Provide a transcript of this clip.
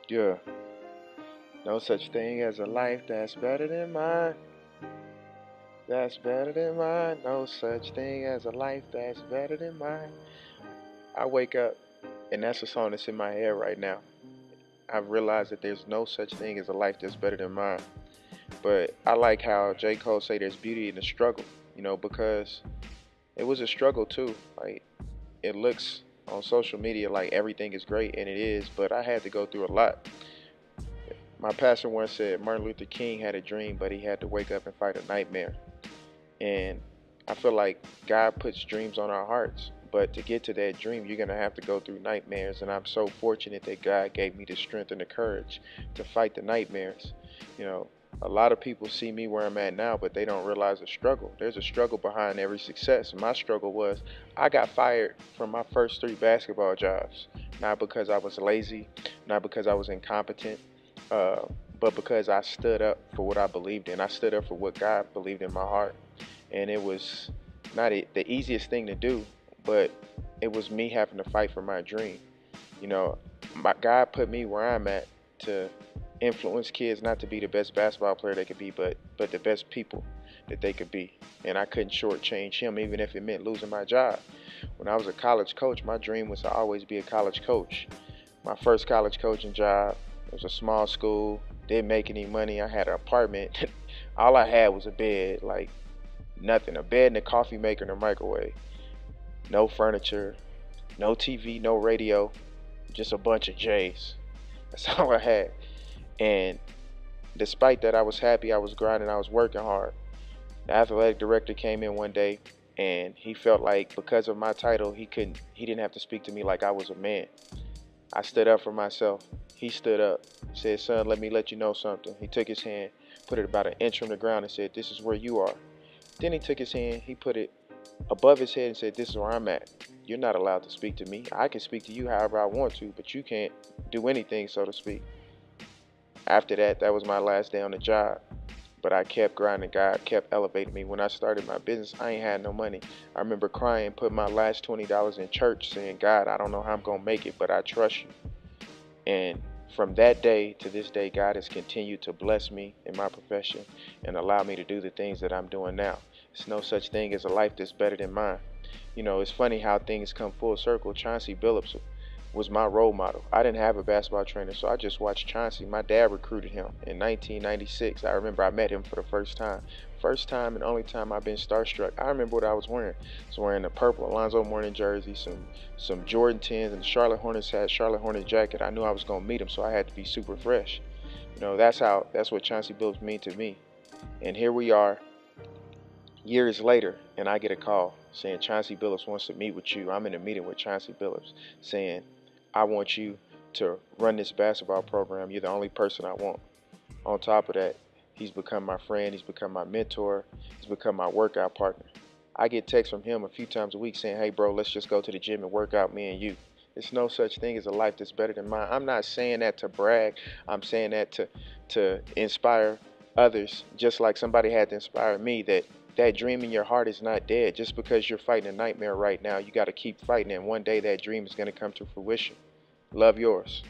Yeah. No such thing as a life that's better than mine. That's better than mine. No such thing as a life that's better than mine. I wake up and that's a song that's in my head right now. I've realized that there's no such thing as a life that's better than mine. But I like how J. Cole say there's beauty in the struggle, because it was a struggle too. Like it looks on social media like everything is great and it is, but I had to go through a lot. My pastor once said Martin Luther King had a dream, but he had to wake up and fight a nightmare. And I feel like God puts dreams on our hearts. But to get to that dream, you're going to have to go through nightmares. And I'm so fortunate that God gave me the strength and the courage to fight the nightmares. You know, a lot of people see me where I'm at now, but they don't realize the struggle. There's a struggle behind every success. My struggle was I got fired from my first 3 basketball jobs. Not because I was lazy, not because I was incompetent, uh, but because I stood up for what I believed in. I stood up for what God believed in my heart. And it was not the easiest thing to do, but it was me having to fight for my dream. You know, God put me where I'm at to influence kids not to be the best basketball player they could be, but the best people that they could be. And I couldn't shortchange him, even if it meant losing my job. When I was a college coach, my dream was to always be a college coach. My first college coaching job, it was a small school, didn't make any money. I had an apartment. All I had was a bed, like nothing, a bed and a coffee maker and a microwave. No furniture, no TV, no radio, just a bunch of J's. That's all I had. And despite that, I was happy, I was grinding, I was working hard. The athletic director came in one day and he felt like because of my title, he didn't have to speak to me like I was a man. I stood up for myself. He stood up, said, "Son, let you know something." He took his hand, put it about an inch from the ground and said, "This is where you are." Then he took his hand, he put it above his head and said, "This is where I'm at. You're not allowed to speak to me. I can speak to you however I want to, but you can't do anything, so to speak." After that, that was my last day on the job. But I kept grinding. God kept elevating me. When I started my business, I ain't had no money. I remember crying, put my last $20 in church saying, "God, I don't know how I'm going to make it, but I trust you." And from that day to this day, God has continued to bless me in my profession and allow me to do the things that I'm doing now. There's no such thing as a life that's better than mine. It's funny how things come full circle. Chauncey Billups was my role model. I didn't have a basketball trainer, so I just watched Chauncey. My dad recruited him in 1996. I remember I met him for the first time. First time and only time I've been starstruck. I remember what I was wearing. I was wearing a purple Alonzo Mourning jersey, some Jordan 10s, and the Charlotte Hornets had Charlotte Hornets jacket. I knew I was gonna meet him, so I had to be super fresh. That's what Chauncey Billups mean to me. And here we are, years later, and I get a call saying Chauncey Billups wants to meet with you. I'm in a meeting with Chauncey Billups saying, "I want you to run this basketball program. You're the only person I want." On top of that, he's become my friend. He's become my mentor. He's become my workout partner. I get texts from him a few times a week saying, "Hey, bro, let's just go to the gym and work out, me and you." There's no such thing as a life that's better than mine. I'm not saying that to brag. I'm saying that to inspire others, just like somebody had to inspire me that dream in your heart is not dead. Just because you're fighting a nightmare right now, you got to keep fighting, and one day that dream is going to come to fruition. Love, yours.